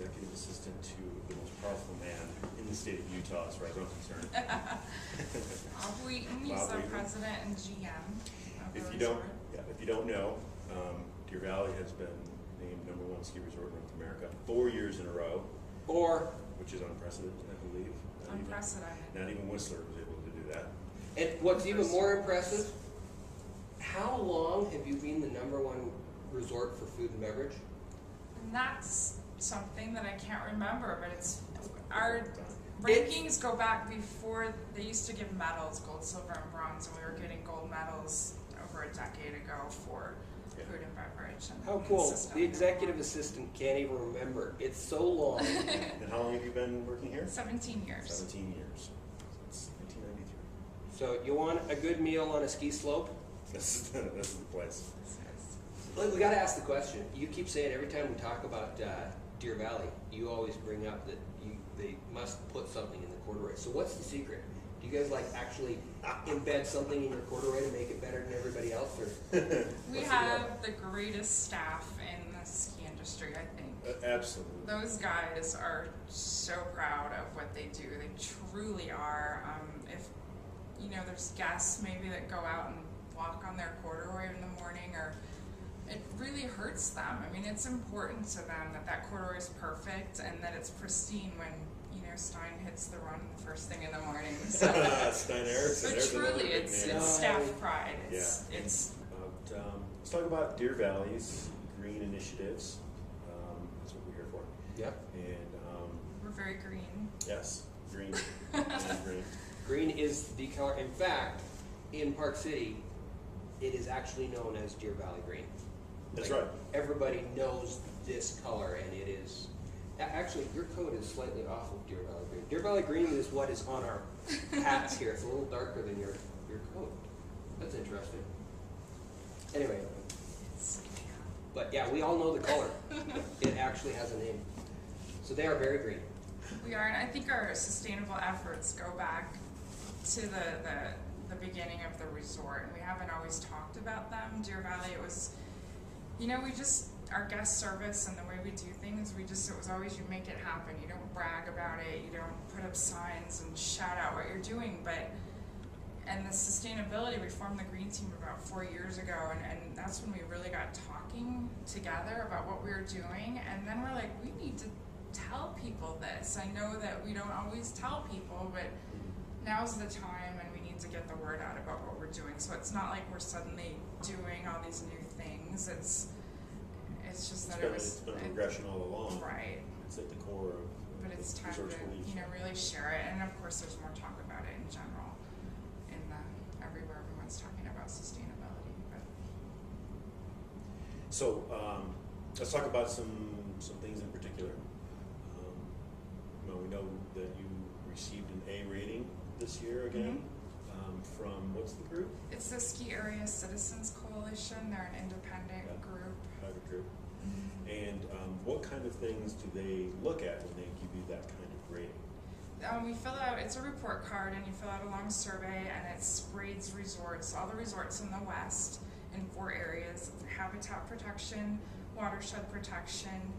executive assistant to the most powerful man in the state of Utah, as far as I'm concerned. Bob Wheaton, he's the president and GM of If the you resort. if you don't know, Deer Valley has been named #1 ski resort in North America 4 years in a row. Which is unprecedented, I believe. Unprecedented. Not even Whistler was able to do that. And what's even more impressive, how long have you been the #1 resort for food and beverage? And that's something that I can't remember, but it's our rankings go back before they used to give medals, gold, silver, and bronze, and we were getting gold medals over a decade ago for food and beverage. And how cool. The executive assistant can't even remember. It's so long. And how long have you been working here? 17 years. 17 years. Since 1993. So you want a good meal on a ski slope? This is the place. Look, we got to ask the question. You keep saying every time we talk about Deer Valley, you always bring up that they must put something in the corduroy. So what's the secret? Do you guys like actually embed something in your corduroy to make it better than everybody else? Or We have the greatest staff in the ski industry, I think. Absolutely. Those guys are so proud of what they do. They truly are. If there's guests maybe that go out and walk on their corduroy in the morning, or it really hurts them. I mean, it's important to them that corduroy is perfect and that it's pristine when Stein hits the run the first thing in the morning. So, Stein Erickson. but truly, it's staff pride. It's let's talk about Deer Valley's green initiatives. That's what we're here for. Yep. And we're very green. yes, green. And green. Green is the color. In fact, in Park City, it is actually known as Deer Valley Green. That's right. Everybody knows this color, and it is. Actually, your coat is slightly off of Deer Valley Green. Deer Valley Green is what is on our hats here. It's a little darker than your coat. That's interesting. Anyway, but yeah, we all know the color. It actually has a name. So they are very green. We are, and I think our sustainable efforts go back to the beginning of the resort, and we haven't always talked about them. Deer Valley, it was, our guest service and the way we do things, it was always you make it happen. You don't brag about it, you don't put up signs and shout out what you're doing, and the sustainability, we formed the green team about 4 years ago, and that's when we really got talking together about what we were doing, and then we're like, we need to tell people this. I know that we don't always tell people, but now's the time, and we need to get the word out about what we're doing. So it's not like we're suddenly doing all these new things. It's just that it's been a progression all along. Right. It's at the core of. But it's time to really share it, and of course there's more talk about it in general. Everywhere everyone's talking about sustainability. But. So let's talk about some things in particular. We know that you received an A rating this year again. From what's the group? It's the Ski Area Citizens Coalition. They're an independent group. Private group. And what kind of things do they look at when they give you that kind of rating? We fill out, it's a report card, and you fill out a long survey, and it grades resorts, all the resorts in the West in 4 areas: habitat protection, watershed protection,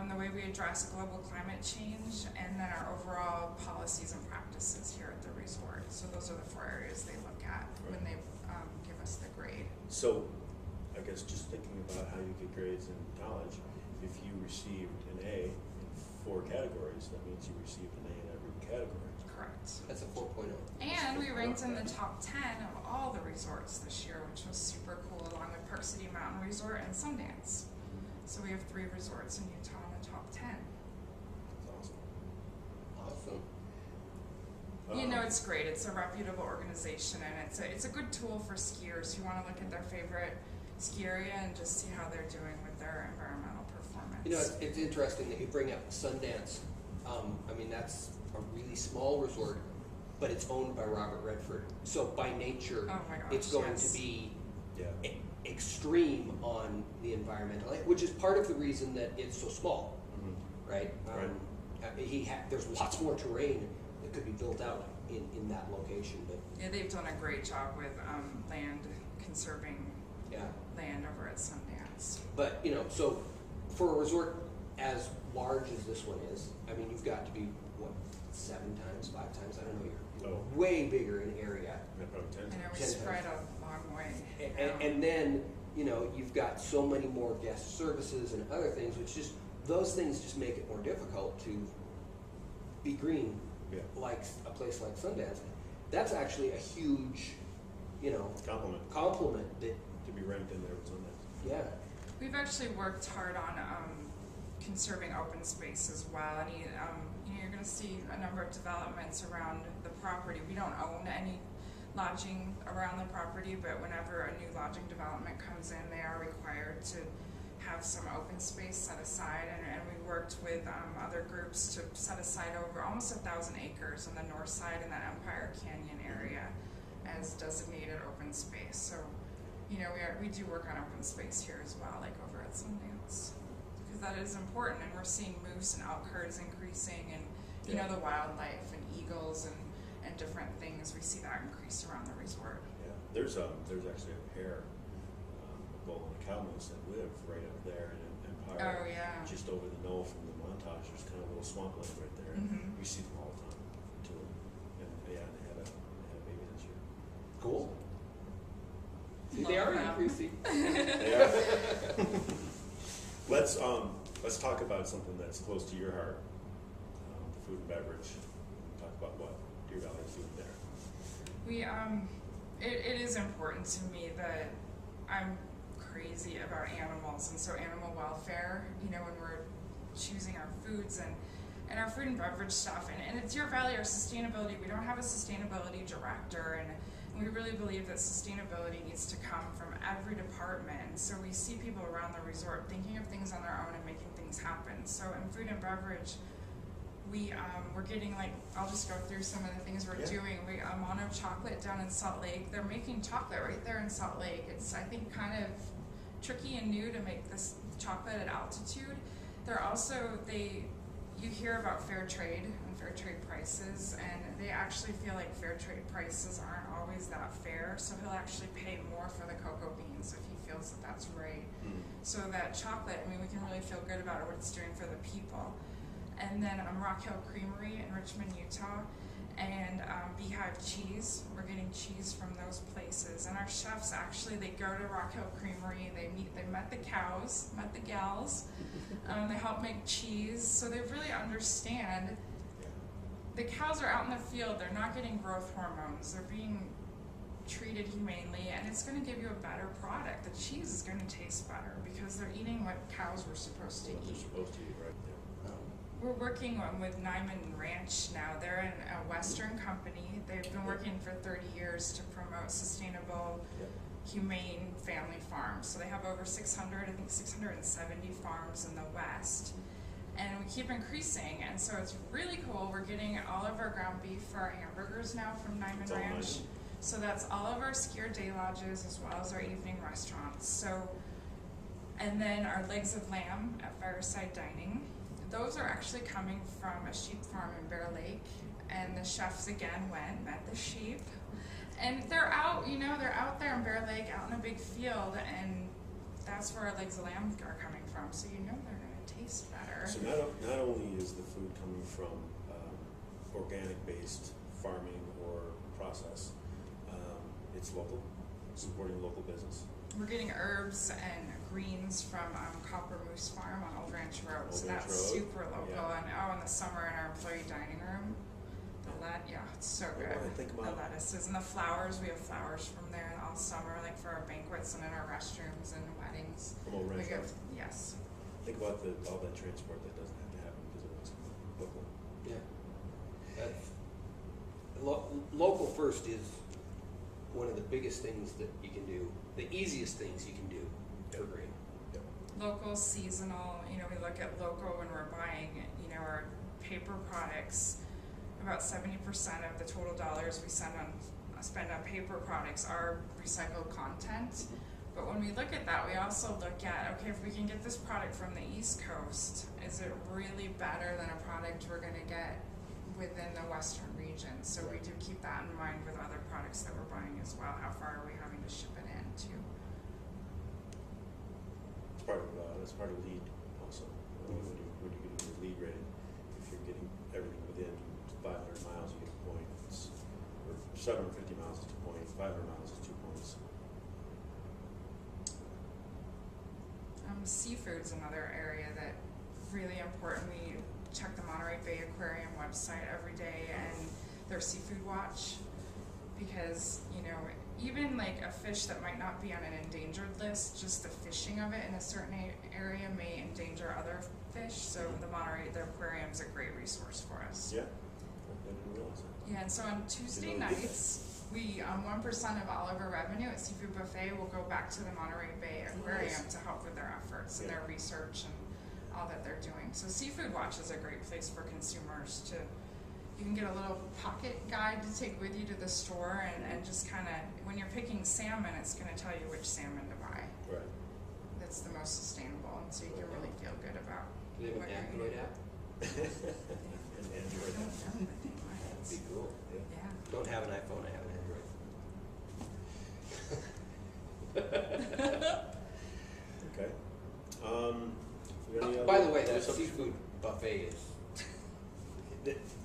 the way we address global climate change, and then our overall policies and practices here at the resort. So those are the 4 areas they look at when they give us the grade. So I guess just thinking about how you get grades in college, if you received an A in 4 categories, that means you received an A in every category. Correct. That's a 4.0. And we ranked in the top 10 of all the resorts this year, which was super cool, along with Park City Mountain Resort and Sundance. So we have 3 resorts in Utah in the top 10. That's awesome. Awesome. It's great. It's a reputable organization, and it's a good tool for skiers who want to look at their favorite ski area and just see how they're doing with their environmental performance. It's interesting that you bring up Sundance. That's a really small resort, but it's owned by Robert Redford. So by nature, it's going to be extreme on the environmental, which is part of the reason that it's so small, right? There's lots more terrain that could be built out in that location. But yeah, they've done a great job with conserving land over at Sundance. But so for a resort as large as this one is, I mean, you've got to be, what, 7 times, 5 times, I don't know, you're way bigger in area. Yeah, probably 10 I know, times. we spread a long way. And then, you know, you've got so many more guest services and other things, which just, those things just make it more difficult to be green, like a place like Sundance. That's actually a huge, you know, compliment that to be ranked in there with Sundance. Yeah. We've actually worked hard on conserving open space as well. And you know, you're going to see a number of developments around the property. We don't own any lodging around the property, but whenever a new lodging development comes in, they are required to have some open space set aside, and we worked with other groups to set aside over almost 1,000 acres on the north side in that Empire Canyon area as designated open space. So, you know, we do work on open space here as well, like over at Sundance, because that is important, and we're seeing moose and elk herds increasing, and you know, the wildlife and eagles and different things. We see that increase around the resort. Yeah, there's actually a pair, a bull and a cow moose that live right up there in Empire. Oh yeah. Just over the knoll from the Montage, there's kind of a little swampland right there. Mm-hmm. We see them all the time too. And yeah, they had a baby this year. Cool. See, they are increasing. They are. Let's talk about something that's close to your heart, food and beverage. Talk about what Deer Valley food there. We it is important to me that I'm crazy about animals, and so animal welfare, you know, when we're choosing our foods and our food and beverage stuff, and at Deer Valley, our sustainability, we don't have a sustainability director, and we really believe that sustainability needs to come from every department. So we see people around the resort thinking of things on their own and making things happen. So in food and beverage, we're getting, like, I'll just go through some of the things we're doing. Mono Chocolate down in Salt Lake, they're making chocolate right there in Salt Lake. It's, I think, kind of tricky and new to make this chocolate at altitude. They're also, you hear about fair trade and fair trade prices, and they actually feel like fair trade prices aren't always that fair, so he'll actually pay more for the cocoa beans if he feels that that's right. So that chocolate, I mean, we can really feel good about what it's doing for the people. And then Rock Hill Creamery in Richmond, Utah, and Beehive Cheese. We're getting cheese from those places. And our chefs, actually, they go to Rock Hill Creamery, they met the cows, met the gals, they help make cheese, so they really understand. The cows are out in the field, they're not getting growth hormones, they're being treated humanely, and it's going to give you a better product. The cheese is going to taste better because they're eating what cows were supposed to eat. They're supposed to eat, right? We're working with Nyman Ranch now. They're a Western company. They've been working for 30 years to promote sustainable, humane family farms. So they have over 670 farms in the West. And we keep increasing, and so it's really cool. We're getting all of our ground beef for our hamburgers now from Nyman Ranch. Nice. So that's all of our skier day lodges as well as our evening restaurants. So, and then our legs of lamb at Fireside Dining. Those are actually coming from a sheep farm in Bear Lake, and the chefs again met the sheep, and they're out, you know, they're out there in Bear Lake, out in a big field, and that's where our legs of lamb are coming from. So you know they're going to taste better. So not only is the food coming from organic-based farming or process, it's local, supporting local business. We're getting herbs and greens from Copper Moose Farm on Old Ranch Road, so that's super local. And in the summer in our employee dining room, it's so good. The lettuces and the flowers, we have flowers from there all summer, like for our banquets and in our restrooms and weddings. From Old Ranch Road? Yes. Think about all that transport that doesn't have to happen because it was local. Yeah. Local first is one of the biggest things that you can do, the easiest things you can do for green. Local, seasonal, you know, we look at local when we're buying, you know, our paper products. About 70% of the total dollars we spend on paper products are recycled content. But when we look at that, we also look at, okay, if we can get this product from the East Coast, is it really better than a product we're going to get within the Western region? So we do keep that in mind with other products that we're buying as well. How far are we having to ship it in too? It's part of LEAD also. What we do. 750 miles is 2 points, 500 miles is 2 points. Seafood's another area that really important. We check the Monterey Bay Aquarium website every day and their seafood watch, because even like a fish that might not be on an endangered list, just the fishing of it in a certain area may endanger other fish. So the aquarium's a great resource for us. Yeah, I didn't realize that. Yeah, and so on Tuesday nights, we 1% of all of our revenue at Seafood Buffet will go back to the Monterey Bay Aquarium to help with their efforts and their research and all that they're doing. So Seafood Watch is a great place for consumers to. You can get a little pocket guide to take with you to the store, and just kind of, when you're picking salmon, it's going to tell you which salmon to buy. Right. That's the most sustainable, and so you can really feel good about. Do they have an Android app? An Android app. That'd be cool. Yeah. Don't have an iPhone, I have an Android. Okay. We got any By other- the way, that seafood buffet is.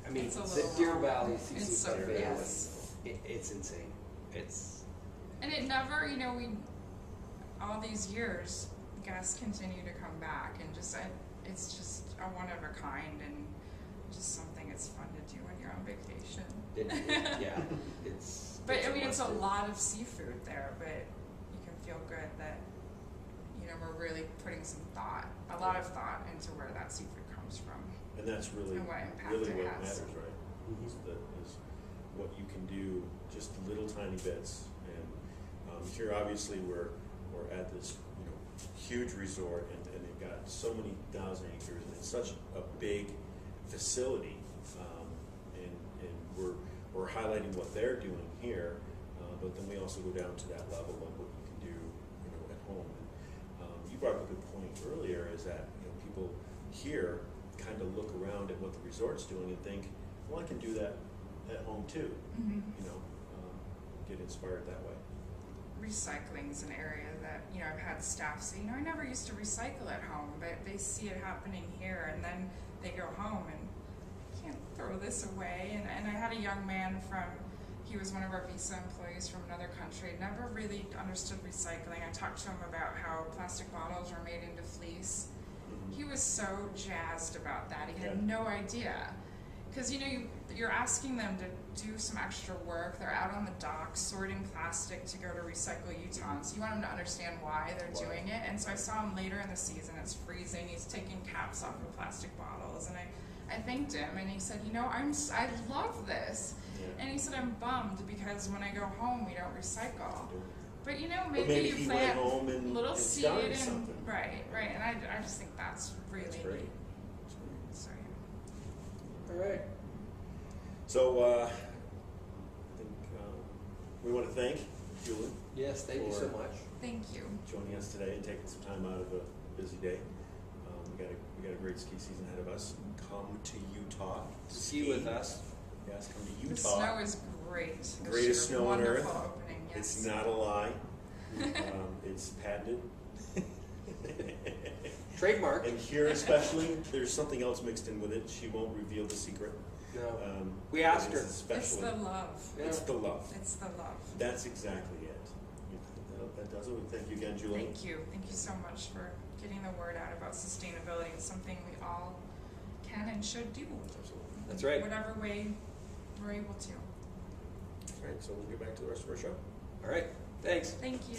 I mean, It's a the little Deer long. Valley It's seafood so buffet good. is it's insane. It's And it never, all these years, guests continue to come back, and it's just a one of a kind, and just something it's fun to do when you're on vacation. yeah, it's. But it's a lot of seafood there, but you can feel good that, we're really putting a lot of thought into where that seafood comes from. And that's really, And what impact really it what has. matters, right? Mhm. Is what you can do, just little tiny bits. And here, obviously, we're at this huge resort, and they've got so many thousand acres, and it's such a big facility. And we're highlighting what they're doing here, but then we also go down to that level of what you can do, at home. And you brought up a good point earlier, is that people here kind of look around at what the resort's doing and think, well, I can do that at home too. Mm-hmm. Get inspired that way. Recycling is an area that, I've had staff say, I never used to recycle at home, but they see it happening here, and then they go home and can't throw this away. And I had a young man he was one of our visa employees from another country, never really understood recycling. I talked to him about how plastic bottles are made into fleece. He was so jazzed about that. He had no idea. Because, you're asking them to do some extra work. They're out on the docks sorting plastic to go to recycle Utah. So you want them to understand why they're doing it. And so I saw him later in the season. It's freezing. He's taking caps off of plastic bottles. And I thanked him, and he said, I love this. Yeah. And he said, I'm bummed because when I go home, we don't recycle. But maybe you plant a little seed and right. And I just think that's really great. neat. So All right. So I think we want to thank Julie. Yes, thank you so much. thank you. Joining us today and taking some time out of a busy day. We got a great ski season ahead of us. Come to Utah to Ski with us. Yes, come to Utah. The snow is great. this Greatest year. snow on Wonderful earth. Opening, yes. It's not a lie. It's patented. Trademark. And here especially, there's something else mixed in with it. She won't reveal the secret. No. We asked her. It's the love. Yeah. It's the love. It's the love. That's exactly it. That does it. Thank you again, Julie. Thank you. Thank you so much for getting the word out about sustainability. It's something we all can and should do. Absolutely. That's right. Whatever way we're able to. All right, so we'll get back to the rest of our show. All right. Thanks. Thank you.